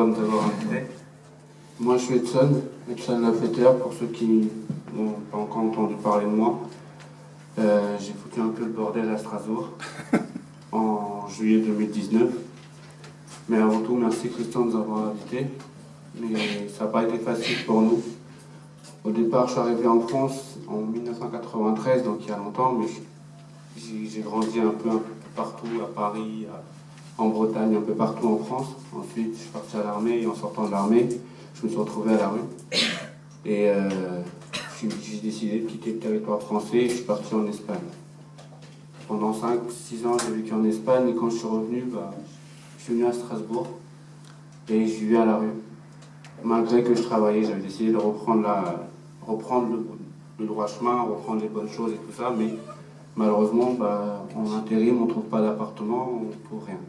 de nous avoir invités. Moi, je suis Edson Lafeteur, pour ceux qui n'ont pas encore entendu parler de moi. J'ai foutu un peu le bordel à Strasbourg en juillet 2019. Mais avant tout, merci Christian de nous avoir invités. Mais ça n'a pas été facile pour nous. Au départ, je suis arrivé en France en 1993, donc il y a longtemps, mais j'ai grandi un peu partout, à Paris, en Bretagne, un peu partout en France. Ensuite, je suis parti à l'armée et en sortant de l'armée, je me suis retrouvé à la rue. Et j'ai décidé de quitter le territoire français et je suis parti en Espagne. Pendant 5-6 ans, j'ai vécu en Espagne et quand je suis revenu, je suis venu à Strasbourg et je vivais à la rue. Malgré que je travaillais, j'avais décidé de reprendre le droit chemin, reprendre les bonnes choses et tout ça, mais malheureusement, en intérim, on ne trouve pas d'appartement, on ne trouve rien.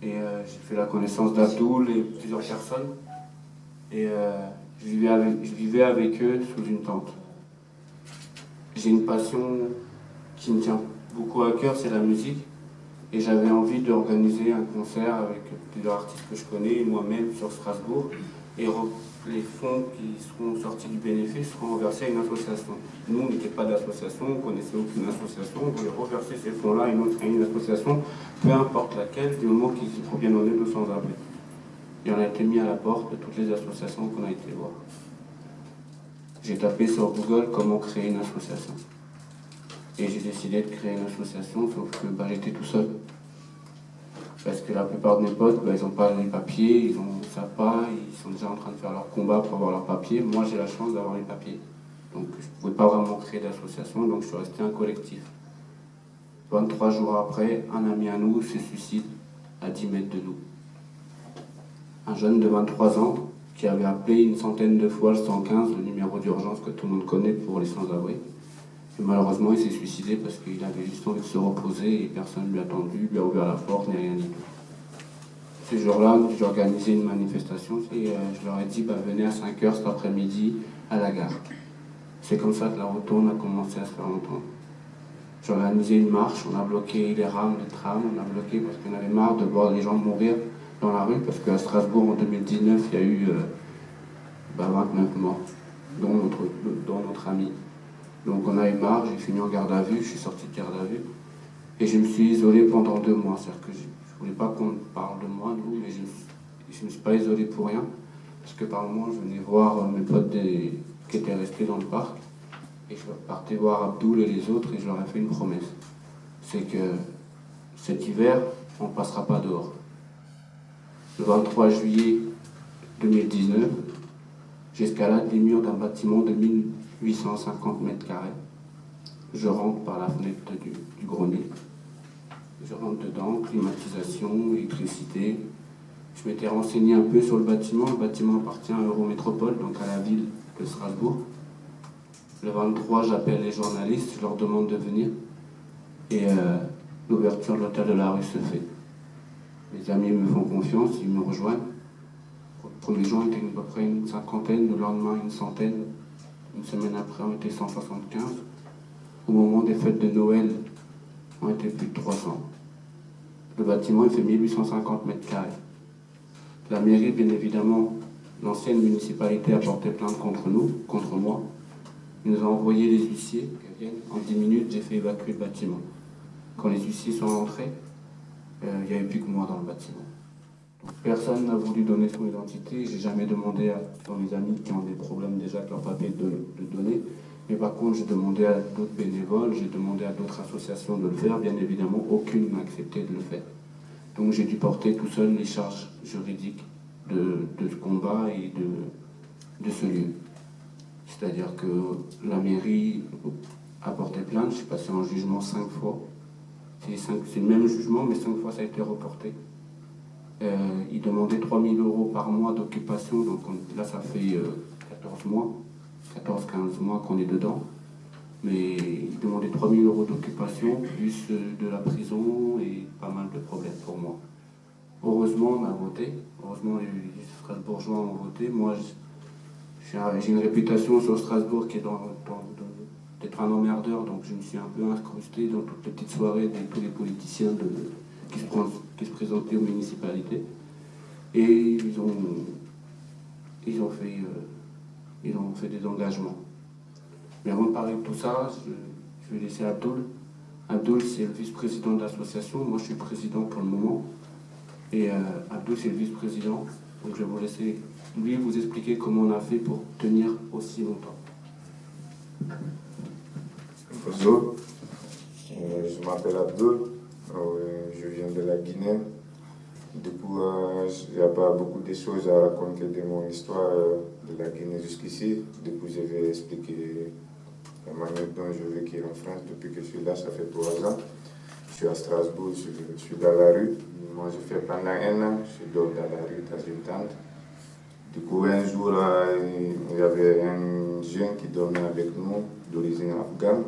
Et j'ai fait la connaissance d'Abdoul et plusieurs personnes. Et je vivais avec eux sous une tente. J'ai une passion qui me tient beaucoup à cœur, c'est la musique. Et j'avais envie d'organiser un concert avec plusieurs artistes que je connais, et moi-même sur Strasbourg. Et les fonds qui seront sortis du bénéfice seront reversés à une association. Nous, on n'était pas d'association, on ne connaissait aucune association, on voulait reverser ces fonds-là à une association, peu importe laquelle, du moment qu'ils proviennent en aide aux sans-abri. Et on a été mis à la porte de toutes les associations qu'on a été voir. J'ai tapé sur Google comment créer une association. Et j'ai décidé de créer une association, sauf que j'étais tout seul. Parce que la plupart de mes potes, ils n'ont pas les papiers, ils ne savent pas, ils sont déjà en train de faire leur combat pour avoir leurs papiers. Moi, j'ai la chance d'avoir les papiers. Donc, je ne pouvais pas vraiment créer d'association, donc je suis resté un collectif. 23 jours après, un ami à nous se suicide à 10 mètres de nous. Un jeune de 23 ans qui avait appelé une centaine de fois le 115, le numéro d'urgence que tout le monde connaît pour les sans-abri. Et malheureusement, il s'est suicidé parce qu'il avait juste envie de se reposer et personne ne lui a attendu, lui a ouvert la porte, ni rien du tout. Ce jour-là, j'ai organisé une manifestation et je leur ai dit venez à 5h cet après-midi à la gare. C'est comme ça que la retourne a commencé à se faire entendre. J'ai organisé une marche, on a bloqué les rames, les trams, on a bloqué parce qu'on avait marre de voir les gens mourir dans la rue, parce qu'à Strasbourg en 2019, il y a eu 29 morts, dont notre ami. Donc on a eu marre, j'ai fini en garde à vue, je suis sorti de garde à vue, et je me suis isolé pendant 2 mois. C'est-à-dire que je ne voulais pas qu'on parle de moi, nous, mais je ne me suis pas isolé pour rien, parce que par moments, je venais voir mes potes qui étaient restés dans le parc, et je partais voir Abdoul et les autres, et je leur ai fait une promesse. C'est que cet hiver, on ne passera pas dehors. Le 23 juillet 2019, j'escalade les murs d'un bâtiment de 1850 mètres carrés. Je rentre par la fenêtre du grenier. Je rentre dedans, climatisation, électricité. Je m'étais renseigné un peu sur le bâtiment. Le bâtiment appartient à Eurométropole, donc à la ville de Strasbourg. Le 23, j'appelle les journalistes, je leur demande de venir. Et l'ouverture de l'hôtel de la rue se fait. Mes amis me font confiance, ils me rejoignent. Le premier jour, on était à peu près une cinquantaine, le lendemain, une centaine. Une semaine après, on était 175. Au moment des fêtes de Noël, on était plus de 300. Le bâtiment, il fait 1850 mètres carrés. La mairie, bien évidemment, l'ancienne municipalité a porté plainte contre nous, contre moi. Ils nous ont envoyé les huissiers qui viennent. En 10 minutes, j'ai fait évacuer le bâtiment. Quand les huissiers sont rentrés, il n'y avait plus que moi dans le bâtiment. Donc, personne n'a voulu donner son identité. J'ai jamais demandé à mes amis qui ont des problèmes déjà avec leur papier de donner. Mais par contre, j'ai demandé à d'autres bénévoles, j'ai demandé à d'autres associations de le faire. Bien évidemment, aucune n'a accepté de le faire. Donc j'ai dû porter tout seul les charges juridiques de ce combat et de ce lieu. C'est-à-dire que la mairie a porté plainte, je suis passé en jugement 5 fois. C'est le même jugement, mais 5 fois ça a été reporté. Ils demandaient 3 000 € par mois d'occupation, donc là ça fait 14 mois, 14-15 mois qu'on est dedans. Mais ils demandaient 3 000 € d'occupation, plus de la prison et pas mal de problèmes pour moi. Heureusement, on a voté. Heureusement, les Strasbourgeois ont voté. Moi, j'ai une réputation sur Strasbourg qui est d'être un emmerdeur, donc je me suis un peu incrusté dans toutes les petites soirées de tous les politiciens qui se présentaient aux municipalités. Et ils ont fait des engagements. Mais avant de parler de tout ça, je vais laisser Abdoul. Abdoul, c'est le vice-président de l'association. Moi, je suis président pour le moment. Et Abdoul, c'est le vice-président. Donc, je vais vous laisser, lui, vous expliquer comment on a fait pour tenir aussi longtemps. Bonjour, je m'appelle Abdoul. Je viens de la Guinée. Du coup, il n'y a pas beaucoup de choses à raconter de mon histoire de la Guinée jusqu'ici. Du coup, je vais expliquer la manière dont je vécu en France depuis que je suis là, ça fait 3 ans. Je suis à Strasbourg, je suis dans la rue. Moi, je fais pendant 1 an, je dors dans la rue, dans une tente. Du coup, un jour, il y avait un jeune qui dormait avec nous, d'origine afghane.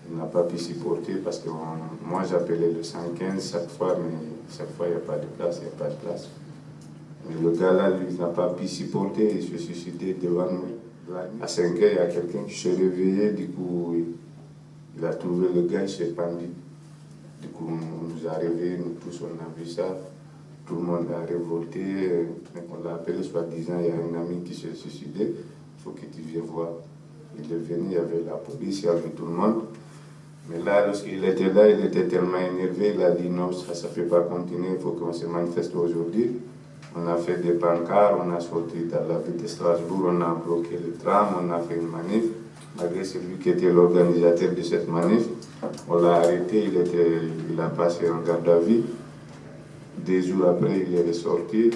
Il n'a pas pu supporter parce que moi, j'appelais le 115 chaque fois, mais chaque fois, il n'y a pas de place, il n'y a pas de place. Mais le gars-là, lui, n'a pas pu supporter, il s'est suicidé devant nous. À 5 heures, il y a quelqu'un qui s'est réveillé, du coup, il a trouvé le gars, il s'est pendu. Du coup, on nous a réveillés, nous tous, on a vu ça. Tout le monde a révolté. On l'a appelé, soi-disant, il y a un ami qui s'est suicidé. Il faut que tu viennes voir. Il est venu, il y avait la police, il y avait tout le monde. Mais là, lorsqu'il était là, il était tellement énervé, il a dit non, ça ne fait pas continuer, il faut qu'on se manifeste aujourd'hui. On a fait des pancartes, on a sorti dans la ville de Strasbourg, on a bloqué le tram, on a fait une manif. Malgré celui qui était l'organisateur de cette manif, on l'a arrêté, il a passé en garde à vue. 2 jours après, il est ressorti.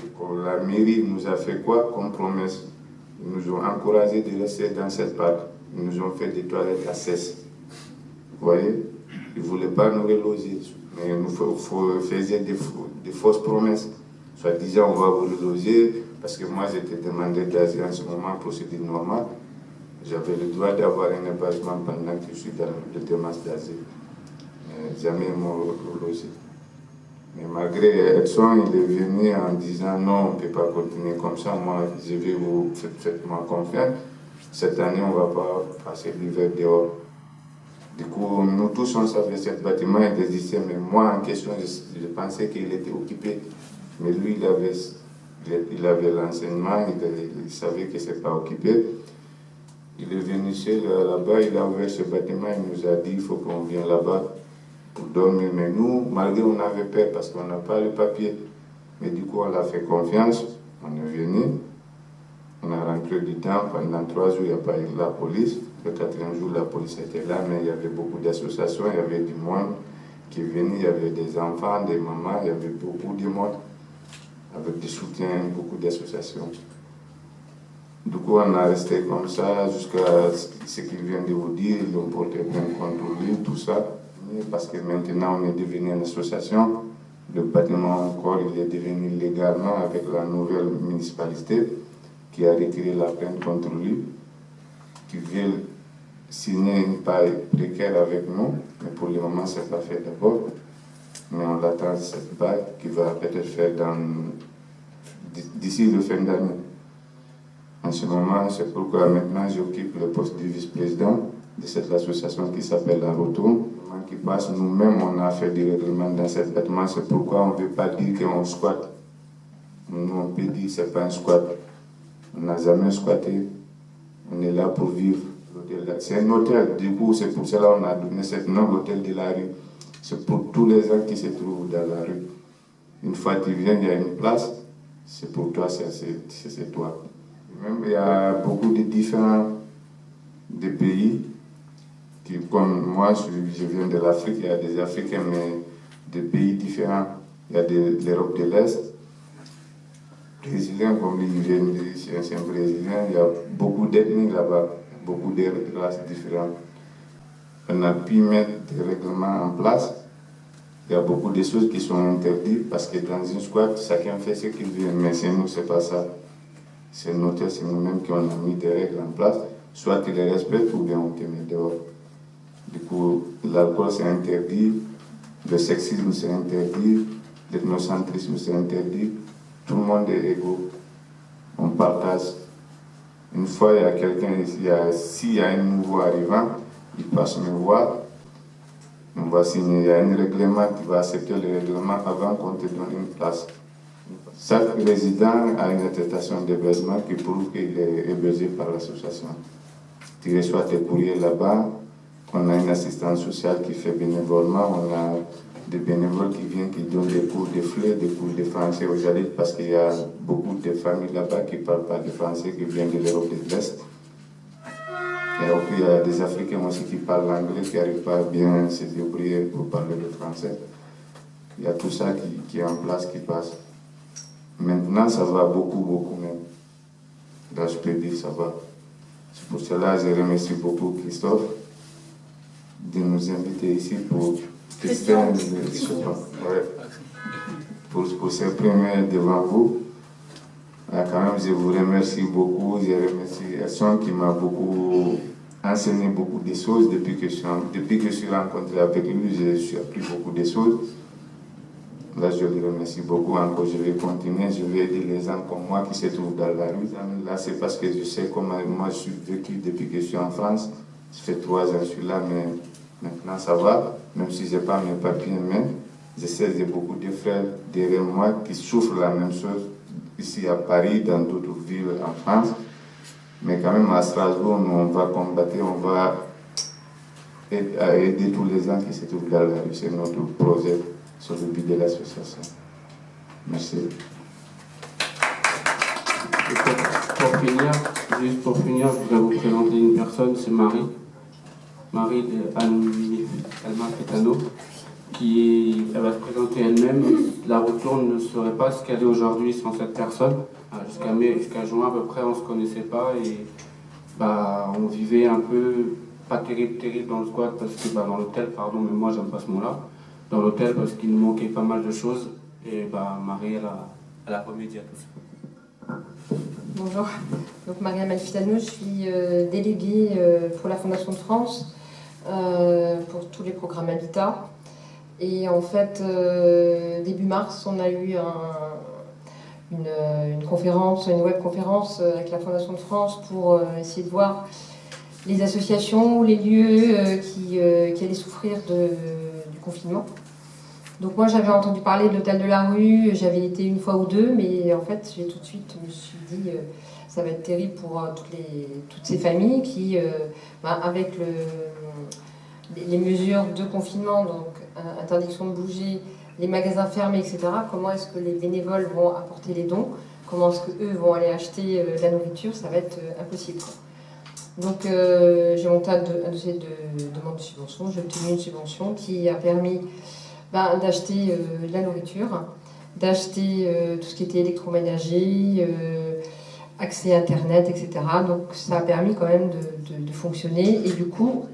La mairie nous a fait quoi comme promesse? Ils nous ont encouragé de rester dans cette parc. Ils nous ont fait des toilettes à cesse. Vous voyez? Ils ne voulaient pas nous reloger. Mais ils nous faisaient des fausses promesses. Soit disant, on va vous reloger, parce que moi, j'étais demandé d'asile en ce moment, procédure normale. J'avais le droit d'avoir un hébergement pendant que je suis dans le démarche d'asile. Jamais ils m'ont relogé. Mais malgré Edson, il est venu en disant non, on ne peut pas continuer comme ça. Moi, je vais vous faites-moi confiance. Cette année, on ne va pas passer l'hiver dehors. Du coup, nous tous, on savait que ce bâtiment existait, mais moi, en question, je pensais qu'il était occupé. Mais lui, il avait l'enseignement, il savait que ce n'est pas occupé. Il est venu là-bas, il a ouvert ce bâtiment, il nous a dit il faut qu'on vienne là-bas pour dormir. Mais nous, malgré on avait peur parce qu'on n'a pas le papier, mais du coup on a fait confiance, on est venu, on a rentré du temps, pendant 3 jours il n'y a pas eu la police, le 4e jour la police était là, mais il y avait beaucoup d'associations, il y avait du monde qui venait, il y avait des enfants, des mamans, il y avait beaucoup de monde, avec des soutiens, beaucoup d'associations. Du coup, on a resté comme ça jusqu'à ce qu'il vient de vous dire, ils ont porté plainte contre lui, tout ça. Parce que maintenant, on est devenu une association. Le bâtiment encore, il est devenu légalement avec la nouvelle municipalité qui a retiré la plainte contre lui, qui veut signer une paille précaire avec nous. Mais pour le moment, ce n'est pas fait d'abord. Mais on attend cette paille qui va peut-être faire d'ici le fin d'année. En ce moment, c'est pourquoi maintenant j'occupe le poste de vice-président de cette association qui s'appelle La Retourne. Qui passe, nous-mêmes, on a fait des règlements dans cet bâtiment, c'est pourquoi on ne veut pas dire qu'on squatte. Nous, on peut dire que ce n'est pas un squat. On n'a jamais squatté. On est là pour vivre. C'est un hôtel, du coup, c'est pour cela qu'on a donné ce nom, l'hôtel de la rue. C'est pour tous les gens qui se trouvent dans la rue. Une fois qu'ils viennent, il y a une place, c'est pour toi, c'est toi. Même il y a beaucoup de différents pays, qui, comme moi, je viens de l'Afrique, il y a des Africains, mais des pays différents. Il y a de l'Europe de l'Est, Brésiliens, comme ils viennent des anciens Brésiliens, il y a beaucoup d'ethnies là-bas, beaucoup de races différentes. On a pu mettre des règlements en place. Il y a beaucoup de choses qui sont interdites parce que dans une squat, chacun fait ce qu'il veut, mais chez nous, ce n'est pas ça. C'est noté, c'est nous-mêmes qui on a mis des règles en place, soit tu les respectes ou bien on te met dehors. Du coup, l'alcool c'est interdit, le sexisme c'est interdit, l'ethnocentrisme c'est interdit, tout le monde est égaux, on partage. Une fois, il y a quelqu'un ici, s'il y a un nouveau arrivant, il passe me voir, on va signer, il y a un règlement, tu vas accepter le règlement avant qu'on te donne une place. Chaque résident a une attestation d'hébergement qui prouve qu'il est hébergé par l'association. Tu reçois tes courriers là-bas. On a une assistance sociale qui fait bénévolement. On a des bénévoles qui viennent, qui donnent des cours de fleurs, des cours de français aux adultes, parce qu'il y a beaucoup de familles là-bas qui ne parlent pas de français, qui viennent de l'Europe de l'Est. Et puis, il y a des Africains aussi qui parlent l'anglais, qui n'arrivent pas à bien se débrouiller pour parler le français. Il y a tout ça qui est en place, qui passe. Maintenant, ça va beaucoup même. Là, je peux dire, ça va. C'est pour cela que je remercie beaucoup Christophe de nous inviter ici pour tester pour s'exprimer devant vous. Quand même, je vous remercie beaucoup. Je remercie Elson qui m'a beaucoup enseigné beaucoup de choses depuis que je suis rencontré avec lui. Je suis appris beaucoup de choses. Là, je le remercie beaucoup encore. Je vais continuer. Je vais aider les gens comme moi qui se trouvent dans la rue. Là, c'est parce que je sais comment moi je suis vécu depuis que je suis en France. Ça fait 3 ans que je suis là, mais maintenant ça va. Même si je n'ai pas mes papiers en main, je sais qu'il y a beaucoup de frères derrière moi qui souffrent la même chose ici à Paris, dans d'autres villes en France. Mais quand même, à Strasbourg, nous, on va combattre, on va aider tous les gens qui se trouvent dans la rue. C'est notre projet sur le but de l'association. Merci. Pour finir, je vais vous présenter une personne, c'est Marie. Marie Alma Fetano, elle va se présenter elle-même. La retour ne serait pas ce qu'elle est aujourd'hui sans cette personne. Jusqu'à juin à peu près, on ne se connaissait pas et on vivait un peu, pas terrible dans le squat, parce que dans l'hôtel, pardon, mais moi j'aime pas ce mot-là, dans l'hôtel parce qu'il nous manquait pas mal de choses et Marie, elle a remédié à tout ça. Bonjour, donc Marie Amalfitano, je suis déléguée pour la Fondation de France pour tous les programmes Habitat. Et en fait, début mars, on a eu une conférence, une web-conférence avec la Fondation de France pour essayer de voir les associations ou les lieux qui allaient souffrir du confinement. Donc moi j'avais entendu parler de l'hôtel de la rue, j'avais été une fois ou deux, mais en fait j'ai tout de suite me suis dit ça va être terrible pour toutes ces familles qui, avec les mesures de confinement, donc interdiction de bouger, les magasins fermés, etc., comment est-ce que les bénévoles vont apporter les dons, comment est-ce qu'eux vont aller acheter de la nourriture, ça va être impossible. Donc j'ai monté un dossier de demande de subvention, j'ai obtenu une subvention qui a permis d'acheter de la nourriture, d'acheter tout ce qui était électroménager, accès à Internet, etc. Donc ça a permis quand même de fonctionner. Et du coup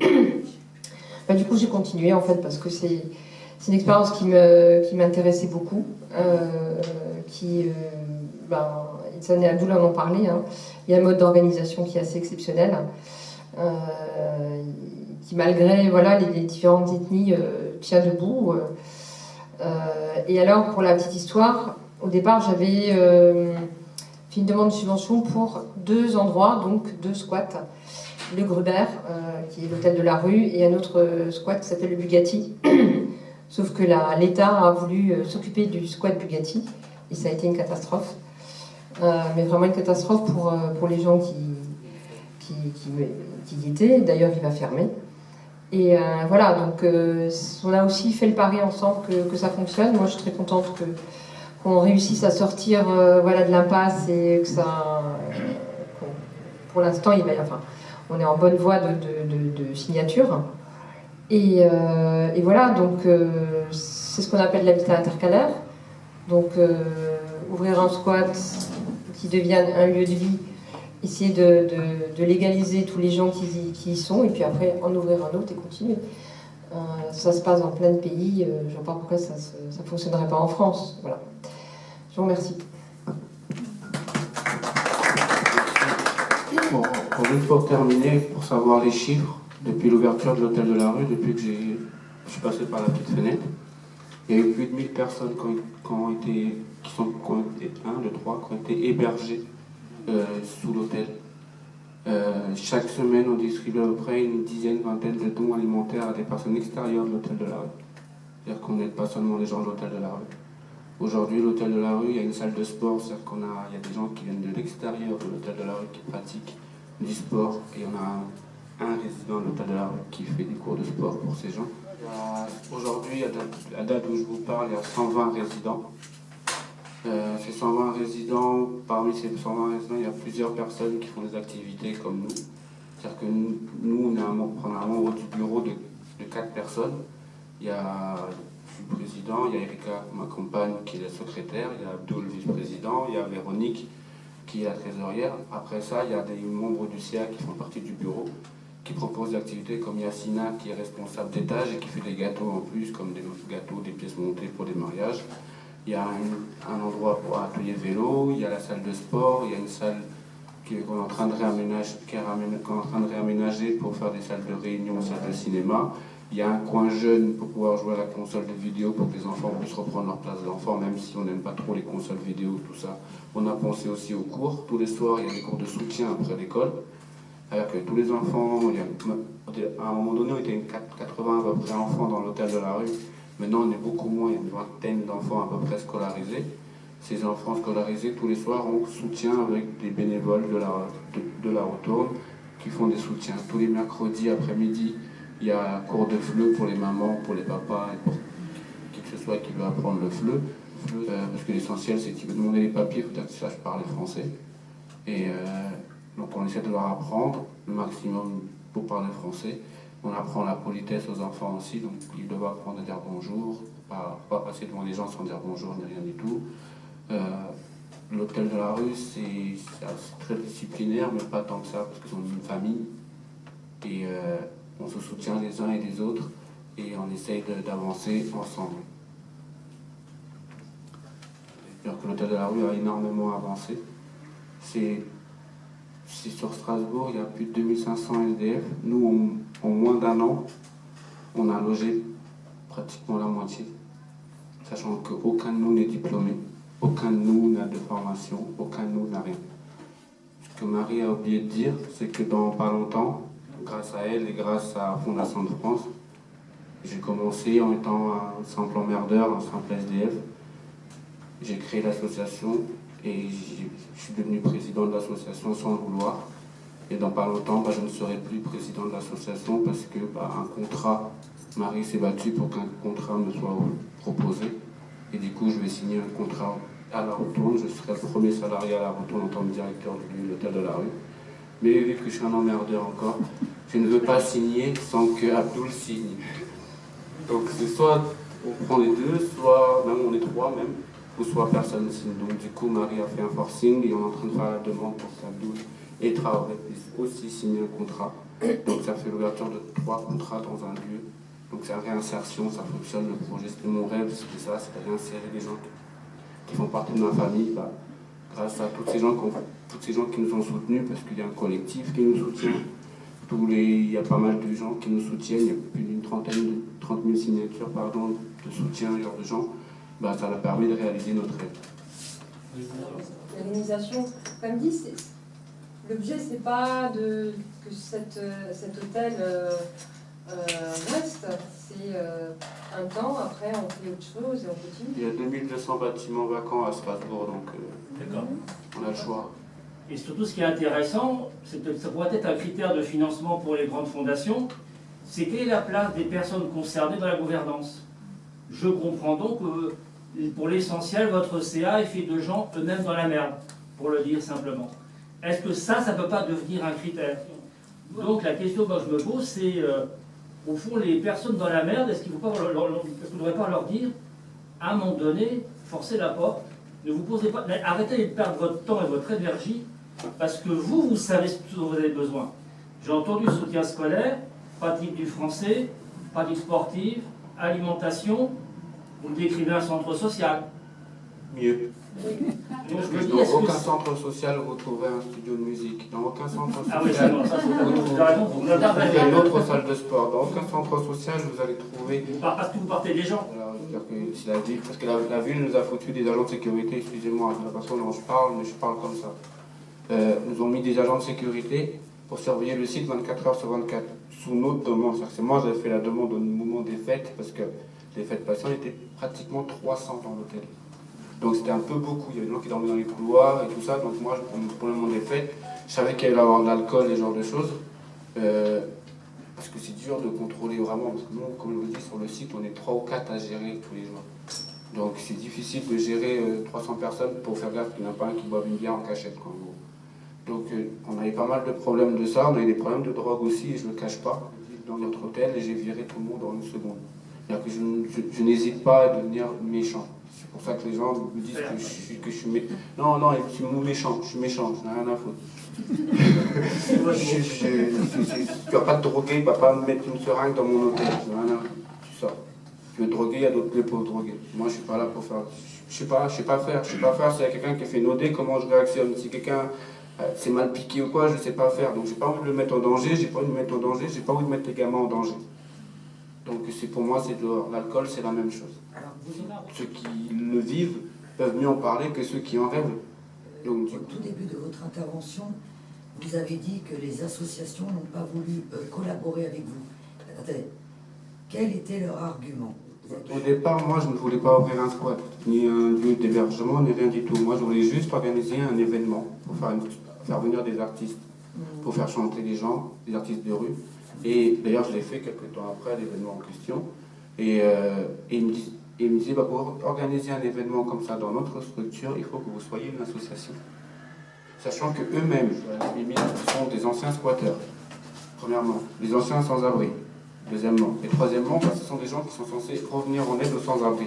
j'ai continué en fait parce que c'est une expérience qui m'intéressait beaucoup. Itzane Abdullah en parlait. Hein. Il y a un mode d'organisation qui est assez exceptionnel, qui malgré les différentes ethnies tient debout. Et alors, pour la petite histoire, au départ, j'avais fait une demande de subvention pour 2 endroits, donc 2 squats. Le Gruber, qui est l'hôtel de la rue, et un autre squat qui s'appelle le Bugatti. Sauf que l'État a voulu s'occuper du squat Bugatti, et ça a été une catastrophe. Mais vraiment une catastrophe pour les gens qui y étaient. D'ailleurs, il va fermer. Et voilà, donc on a aussi fait le pari ensemble que ça fonctionne. Moi, je suis très contente qu'on réussisse à sortir de l'impasse et que ça... pour l'instant, on est en bonne voie de signature. Et voilà, donc c'est ce qu'on appelle l'habitat intercalaire. Donc ouvrir un squat qui devienne un lieu de vie, essayer de légaliser tous les gens qui y sont, et puis après en ouvrir un autre et continuer. Ça se passe dans plein de pays, je ne vois pas pourquoi ça ne fonctionnerait pas en France. Voilà. Je vous remercie. Pour terminer, pour savoir les chiffres, depuis l'ouverture de l'hôtel de la rue, depuis que je suis passé par la petite fenêtre, il y a eu plus de 1000 personnes qui ont été hébergées sous l'hôtel. Chaque semaine, on distribue à peu près une dizaine, vingtaine de dons alimentaires à des personnes extérieures de l'hôtel de la rue. C'est-à-dire qu'on n'aide pas seulement les gens de l'hôtel de la rue. Aujourd'hui, l'hôtel de la rue, il y a une salle de sport, c'est-à-dire il y a des gens qui viennent de l'extérieur de l'hôtel de la rue qui pratiquent du sport, et on a un résident de l'hôtel de la rue qui fait des cours de sport pour ces gens. Aujourd'hui, à date où je vous parle, il y a 120 résidents. Ces 120 résidents, parmi ces 120 résidents, il y a plusieurs personnes qui font des activités comme nous. C'est-à-dire que nous on a un membre du bureau de 4 personnes. Il y a le président, il y a Erika, ma compagne, qui est la secrétaire, il y a Abdul, le vice-président, il y a Véronique, qui est la trésorière. Après ça, il y a des membres du CA qui font partie du bureau, qui proposent des activités comme Yassina, qui est responsable d'étage et qui fait des gâteaux en plus, comme des gâteaux, des pièces montées pour des mariages. Il y a un endroit pour atelier vélo, il y a la salle de sport, il y a une salle qu'on est en train de réaménager pour faire des salles de réunion, salles de cinéma. Il y a un coin jeune pour pouvoir jouer à la console de vidéo pour que les enfants puissent reprendre leur place d'enfant, même si on n'aime pas trop les consoles vidéo, tout ça. On a pensé aussi aux cours. Tous les soirs, il y a des cours de soutien après l'école. Alors que tous les enfants, à un moment donné, on était 80 à peu près enfants dans l'hôtel de la rue. Maintenant, on est beaucoup moins, il y a une vingtaine d'enfants à peu près scolarisés. Ces enfants scolarisés, tous les soirs, on soutient avec des bénévoles de la Retourne qui font des soutiens. Tous les mercredis après-midi, il y a un cours de FLE pour les mamans, pour les papas et pour qui que ce soit qui veut apprendre le FLE. Parce que l'essentiel, c'est qu'il veut demander les papiers, il faut qu'ils sachent parler français. Et donc on essaie de leur apprendre le maximum pour parler français. On apprend la politesse aux enfants aussi, donc ils doivent apprendre à dire bonjour, pas passer devant les gens sans dire bonjour ni rien du tout. L'hôtel de la rue, c'est très disciplinaire, mais pas tant que ça, parce qu'ils ont une famille. Et on se soutient les uns et les autres, et on essaye d'avancer ensemble. C'est-à-dire que l'hôtel de la rue a énormément avancé. C'est sur Strasbourg, il y a plus de 2500 SDF. Nous, en moins d'un an, on a logé pratiquement la moitié, sachant qu'aucun de nous n'est diplômé, aucun de nous n'a de formation, aucun de nous n'a rien. Ce que Marie a oublié de dire, c'est que dans pas longtemps, grâce à elle et grâce à la Fondation de France, j'ai commencé en étant un simple emmerdeur, un simple SDF. J'ai créé l'association et je suis devenu président de l'association sans le vouloir. Et dans pas longtemps, je ne serai plus président de l'association parce que un contrat, Marie s'est battue pour qu'un contrat me soit proposé. Et du coup, je vais signer un contrat à la Retourne. Je serai le premier salarié à la Retourne en tant que directeur de l'hôtel de la rue. Mais vu que je suis un emmerdeur encore, je ne veux pas signer sans que Abdul signe. Donc c'est soit on prend les deux, soit même on est trois même, ou soit personne signe. Donc du coup, Marie a fait un forcing et on est en train de faire la demande pour qu'Abdul et Traoré puissent aussi signer un contrat. Donc ça fait l'ouverture de 3 contrats dans un lieu. Donc c'est la réinsertion, ça fonctionne, le projet, c'était mon rêve, c'était ça, c'était réinsérer des gens qui font partie de ma famille, grâce à tous ces gens qui nous ont soutenus, parce qu'il y a un collectif qui nous soutient. Il y a pas mal de gens qui nous soutiennent, il y a plus d'une 30 000 signatures de soutien, genre de gens. Ça a permis de réaliser notre rêve. L'organisation, comme dit, l'objet, c'est pas que cet hôtel reste, c'est un temps, après on fait autre chose et on continue. Il y a 2200 bâtiments vacants à Strasbourg, donc on a le choix. Et surtout, ce qui est intéressant, c'est que ça pourrait être un critère de financement pour les grandes fondations, c'est quelle est la place des personnes concernées dans la gouvernance. Je comprends donc que, pour l'essentiel, votre CA est fait de gens eux-mêmes dans la merde, pour le dire simplement. Est-ce que ça ne peut pas devenir un critère? Donc la question que je me pose, c'est, au fond, les personnes dans la merde, est-ce qu'il ne faudrait pas leur dire, à un moment donné, forcer la porte, ne vous posez pas, arrêtez de perdre votre temps et votre énergie, parce que vous savez ce dont vous avez besoin. J'ai entendu soutien scolaire, pratique du français, pratique sportive, alimentation, vous me décrivez un centre social. Mieux. Donc, Dans aucun centre social, vous trouverez un studio de musique. Dans aucun centre social, vous trouverez une autre salle de sport. Dans aucun centre social, vous allez trouver... Parce que vous partez des gens. Alors, c'est la ville, parce que la ville nous a foutu des agents de sécurité, excusez-moi de la façon dont je parle, mais je parle comme ça. Nous ont mis des agents de sécurité pour surveiller le site 24 heures sur 24, sous notre demande. C'est moi, j'avais fait la demande au moment des fêtes, parce que les fêtes passées, on était pratiquement 300 dans l'hôtel. Donc c'était un peu beaucoup. Il y avait des gens qui dormaient dans les couloirs et tout ça. Donc moi, pour le moment des fêtes, je savais qu'il allait y avoir de l'alcool et ce genre de choses. Parce que c'est dur de contrôler vraiment. Parce que nous, comme je vous dis, sur le site, on est 3 ou 4 à gérer tous les jours. Donc c'est difficile de gérer 300 personnes pour faire gaffe qu'il n'y en a pas un qui boive une bière en cachette, quoi, en gros. Donc on avait pas mal de problèmes de ça, on a eu des problèmes de drogue aussi, et je ne le cache pas, dans notre hôtel, et j'ai viré tout le monde en une seconde. C'est-à-dire que je n'hésite pas à devenir méchant. C'est pour ça que les gens me disent que je suis méchant. Non, non, je suis méchant, je n'ai rien à foutre. Tu vas pas te droguer, tu vas pas me mettre une seringue dans mon hôtel, je n'ai rien à foutre. C'est ça. Tu veux te droguer, il y a d'autres clés pour te droguer. Moi, je ne suis pas là pour faire. Je ne sais pas faire. S'il y a quelqu'un qui a fait une OD, comment je réactionne? Si quelqu'un s'est mal piqué ou quoi, je ne sais pas faire. Donc, j'ai pas envie de le mettre en danger, j'ai pas envie de mettre les gamins en danger. Donc, pour moi, c'est dehors. L'alcool, c'est la même chose. Ceux qui le vivent peuvent mieux en parler que ceux qui en rêvent. Donc, au tout début de votre intervention, vous avez dit que les associations n'ont pas voulu collaborer avec vous. Attendez, quel était leur argument? Au départ, moi, je ne voulais pas ouvrir un squat, ni un lieu d'hébergement, ni rien du tout. Moi, je voulais juste organiser un événement pour faire venir des artistes, pour faire chanter les gens, des artistes de rue. Et d'ailleurs, je l'ai fait quelques temps après l'événement en question. Et il me disait, bah, pour organiser un événement comme ça dans notre structure, il faut que vous soyez une association. Sachant qu'eux-mêmes, sont des anciens squatteurs, premièrement, des anciens sans-abri. Deuxièmement. Et troisièmement, ce sont des gens qui sont censés revenir en aide aux sans-abri.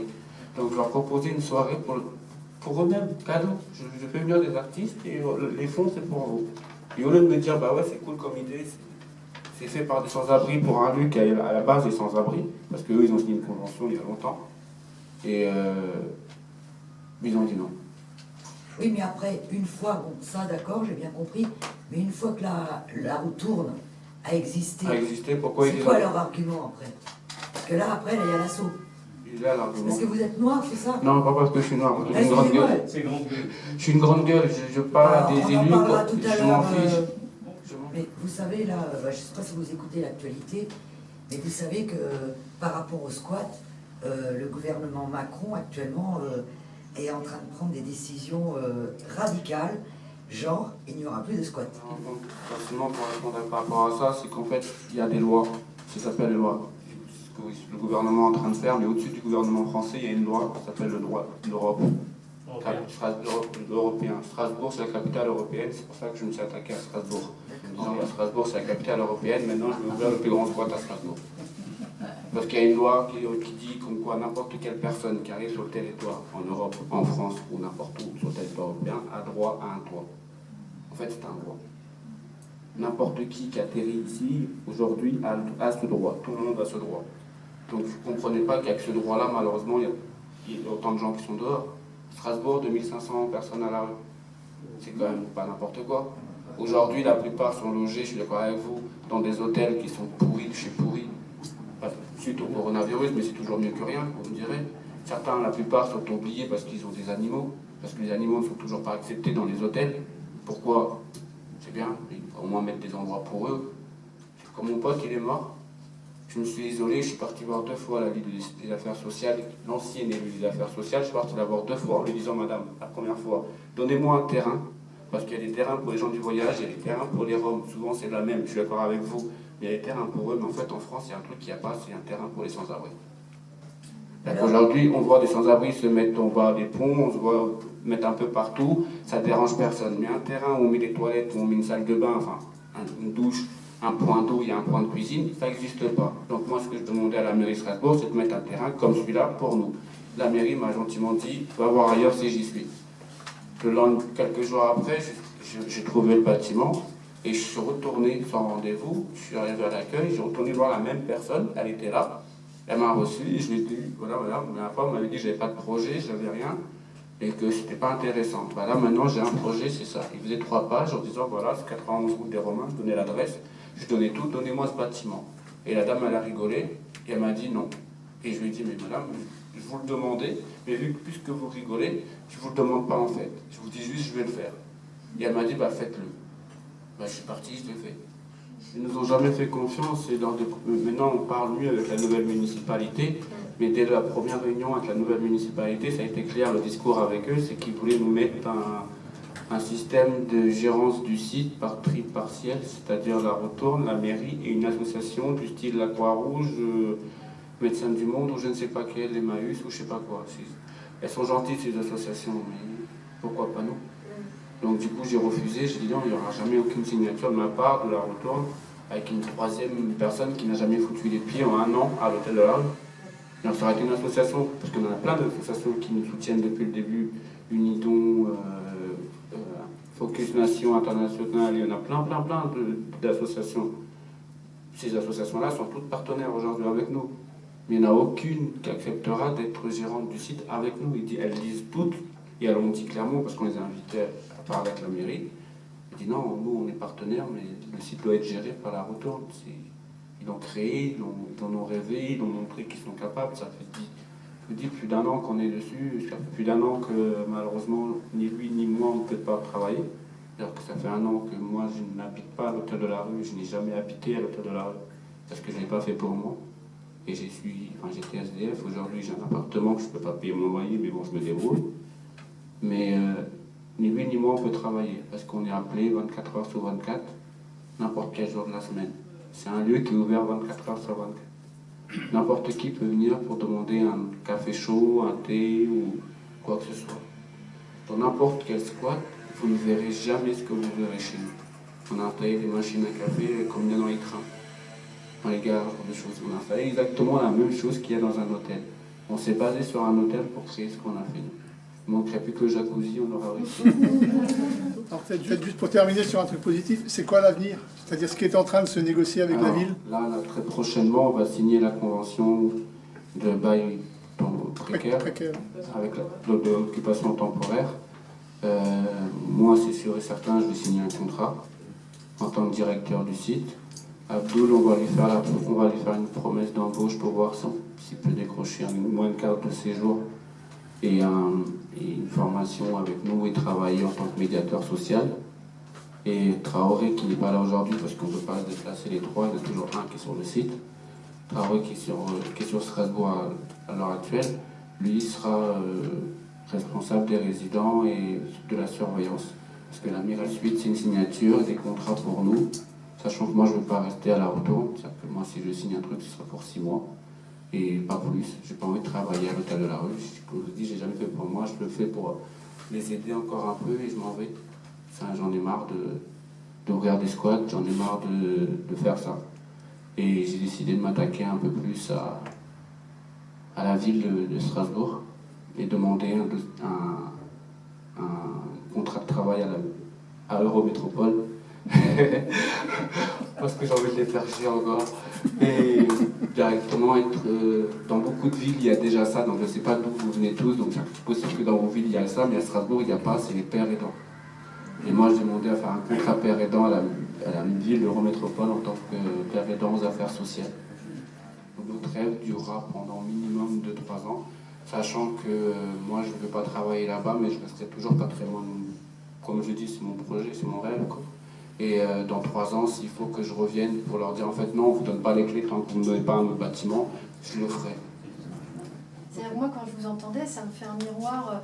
Donc je leur proposais une soirée pour eux-mêmes, cadeau. Je fais venir des artistes et les fonds c'est pour vous. Et au lieu de me dire, bah ouais, c'est cool comme idée, c'est fait par des sans-abri pour un lieu qui est à la base des sans-abri, parce qu'eux ils ont signé une convention il y a longtemps. Et ils ont dit non. Oui, mais après, une fois, bon, ça d'accord, j'ai bien compris, mais une fois que la roue tourne, a existé. Pourquoi c'est quoi leur argument après? Parce que là, après, il y a l'assaut. Parce que vous êtes noir, c'est ça? Non, pas parce que je suis noir. Je suis une grande gueule. Je suis une grande gueule. Je parle à des élus. Je m'en fiche. Mais vous savez, là, je ne sais pas si vous écoutez l'actualité, mais vous savez que par rapport au squat, le gouvernement Macron, actuellement, est en train de prendre des décisions radicales. Genre, il n'y aura plus de squat. Facilement, pour répondre par rapport à ça, c'est qu'en fait, il y a des lois. Ça s'appelle les lois. Ce que le gouvernement est en train de faire, mais au-dessus du gouvernement français, il y a une loi qui s'appelle le droit de l'Europe. Européen. Strasbourg, c'est la capitale européenne, c'est pour ça que je me suis attaqué à Strasbourg. En disant, Strasbourg, c'est la capitale européenne, maintenant je vais ouvrir le plus grand squat à Strasbourg. Parce qu'il y a une loi qui dit comme quoi n'importe quelle personne qui arrive sur le territoire, en Europe, en France ou n'importe où, sur le territoire européen, a droit à un toit. En fait, c'est un droit. N'importe qui atterrit ici, aujourd'hui, a ce droit. Tout le monde a ce droit. Donc, vous ne comprenez pas qu'avec ce droit-là, malheureusement, il y a autant de gens qui sont dehors. Strasbourg, 2500 personnes à la rue. C'est quand même pas n'importe quoi. Aujourd'hui, la plupart sont logés, je suis d'accord avec vous, dans des hôtels qui sont pourris de chez pourris. Suite au coronavirus, mais c'est toujours mieux que rien, vous me direz. Certains, la plupart, sont oubliés parce qu'ils ont des animaux, parce que les animaux ne sont toujours pas acceptés dans les hôtels. Pourquoi? C'est bien, il faut au moins mettre des endroits pour eux. Comme mon pote, il est mort, je me suis isolé, je suis parti voir 2 fois la Ligue des affaires sociales, l'ancienne Ligue des affaires sociales, je suis parti la voir 2 fois en lui disant, madame, la première fois, donnez-moi un terrain, parce qu'il y a des terrains pour les gens du voyage, il y a des terrains pour les Roms, souvent c'est la même, je suis d'accord avec vous. Il y a des terrains pour eux, mais en fait, en France, il y a un truc qui n'y a pas, c'est un terrain pour les sans-abri. Aujourd'hui, on voit des sans-abri se mettre, on voit des ponts, on se voit mettre un peu partout, ça ne dérange personne. Mais un terrain où on met des toilettes, où on met une salle de bain, enfin, une douche, un point d'eau, il y a un point de cuisine, ça n'existe pas. Donc moi, ce que je demandais à la mairie de Strasbourg, c'est de mettre un terrain comme celui-là pour nous. La mairie m'a gentiment dit, va voir ailleurs si j'y suis. Quelques jours après, j'ai trouvé le bâtiment. Et je suis retourné sans rendez-vous, je suis arrivé à l'accueil, j'ai retourné voir la même personne, elle était là, elle m'a reçu, et je lui ai dit, voilà, la fois, on m'avait dit que j'avais pas de projet, j'avais rien, et que c'était pas intéressant. Voilà, maintenant j'ai un projet, c'est ça. Il faisait 3 pages en disant, voilà, c'est 91 route des Romains, je donnais l'adresse, je donnais tout, donnez-moi ce bâtiment. Et la dame, elle a rigolé, et elle m'a dit non. Et je lui ai dit, mais madame, je vous le demandais, mais vu que puisque vous rigolez, je vous le demande pas en fait, je vous dis juste, je vais le faire. Et elle m'a dit, bah faites-le. Ben, je suis parti, je l'ai fait. Ils nous ont jamais fait confiance et maintenant on parle mieux avec la nouvelle municipalité. Mais dès la première réunion avec la nouvelle municipalité, ça a été clair le discours avec eux, c'est qu'ils voulaient nous mettre un système de gérance du site par tri partiel, c'est-à-dire la Retourne, la mairie et une association du style la Croix-Rouge, Médecins du Monde ou je ne sais pas quelle, Emmaüs ou je sais pas quoi. Elles sont gentilles ces associations, mais pourquoi pas nous? Donc du coup j'ai refusé, j'ai dit non, il n'y aura jamais aucune signature de ma part de la Retourne avec une troisième personne qui n'a jamais foutu les pieds en un an à l'hôtel de la rue. Donc ça aurait été une association, parce qu'on en a plein d'associations qui nous soutiennent depuis le début, Unidon, Focus Nation International, il y en a plein d'associations. Ces associations-là sont toutes partenaires aujourd'hui avec nous. Mais il n'y en a aucune qui acceptera d'être gérante du site avec nous. Elles disent toutes, et elles l'ont dit clairement parce qu'on les a invitées à parler avec la mairie. Elles disent non, nous on est partenaires, mais le site doit être géré par la Retourne. Ils l'ont créé, ils en ont rêvé, ils ont montré qu'ils sont capables. Ça fait plus d'un an qu'on est dessus, ça fait plus d'un an que malheureusement ni lui ni moi on ne peut pas travailler. Alors que ça fait un an que moi je n'habite pas à l'hôtel de la rue, je n'ai jamais habité à l'hôtel de la rue parce que je ne l'ai pas fait pour moi. Et j'étais SDF, aujourd'hui j'ai un appartement que je ne peux pas payer mon loyer, mais bon je me débrouille. Mais ni lui ni moi on peut travailler parce qu'on est appelé 24 heures sur 24, n'importe quel jour de la semaine. C'est un lieu qui est ouvert 24 heures sur 24. N'importe qui peut venir pour demander un café chaud, un thé ou quoi que ce soit. Dans n'importe quel squat, vous ne verrez jamais ce que vous verrez chez nous. On a installé des machines à café comme il y a dans les trains, dans les gares, des choses. On a installé exactement la même chose qu'il y a dans un hôtel. On s'est basé sur un hôtel pour créer ce qu'on a fait. Il ne manquerait plus que le jacuzzi, on aura réussi. Alors peut-être juste pour terminer sur un truc positif, c'est quoi l'avenir? C'est-à-dire ce qui est en train de se négocier avec la ville? Là, très prochainement, on va signer la convention de bail précaire avec l'occupation temporaire. Moi, c'est sûr et certain, je vais signer un contrat en tant que directeur du site. Abdoul, on va lui faire une promesse d'embauche pour voir s'il peut décrocher une carte de séjour et une formation avec nous et travailler en tant que médiateur social. Et Traoré, qui n'est pas là aujourd'hui parce qu'on ne peut pas se déplacer les trois, il y en a toujours un qui est sur le site. Traoré qui est sur Strasbourg à l'heure actuelle, lui sera responsable des résidents et de la surveillance. Parce que la mairie suite, c'est une signature, des contrats pour nous, sachant que moi je ne veux pas rester à la Retourne. C'est-à-dire que moi si je signe un truc, ce sera pour 6 mois. Et pas plus. J'ai pas envie de travailler à l'hôtel de la rue. Comme je vous dis, j'ai jamais fait pour moi, je le fais pour les aider encore un peu et je m'en vais. Enfin, j'en ai marre d'ouvrir des squats, j'en ai marre de faire ça. Et j'ai décidé de m'attaquer un peu plus à la ville de Strasbourg et demander un contrat de travail à Eurométropole. Parce que j'ai envie de les faire chier encore. Et directement être dans beaucoup de villes, il y a déjà ça, donc je ne sais pas d'où vous venez tous, donc c'est possible que dans vos villes il y a ça, mais à Strasbourg il n'y a pas, c'est les pères aidants. Et moi j'ai demandé à faire un contrat père aidant à la ville Eurométropole en tant que père aidant aux affaires sociales. Donc, notre rêve durera pendant minimum 2-3 ans, sachant que moi je ne veux pas travailler là-bas, mais je resterai toujours patrimoine. Comme je dis, c'est mon projet, c'est mon rêve, quoi. Et dans 3 ans, s'il faut que je revienne pour leur dire en fait non, on ne vous donne pas les clés tant que vous ne donnez pas un bâtiment, je le ferai. C'est-à-dire que moi, quand je vous entendais, ça me fait un miroir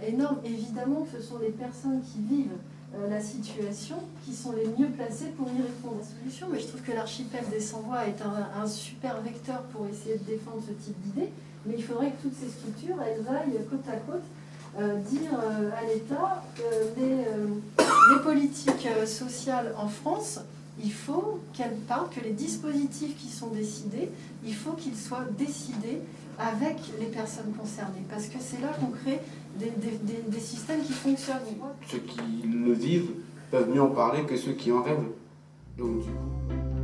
énorme. Évidemment que ce sont les personnes qui vivent la situation qui sont les mieux placées pour y répondre. La solution, mais je trouve que l'archipel des Sans-Voix est un super vecteur pour essayer de défendre ce type d'idée. Mais il faudrait que toutes ces structures, elles aillent côte à côte dire à l'État les politiques sociales en France, il faut qu'elles parlent, que les dispositifs qui sont décidés, il faut qu'ils soient décidés avec les personnes concernées, parce que c'est là qu'on crée des systèmes qui fonctionnent. Ceux qui le vivent peuvent mieux en parler que ceux qui en rêvent. Donc du coup...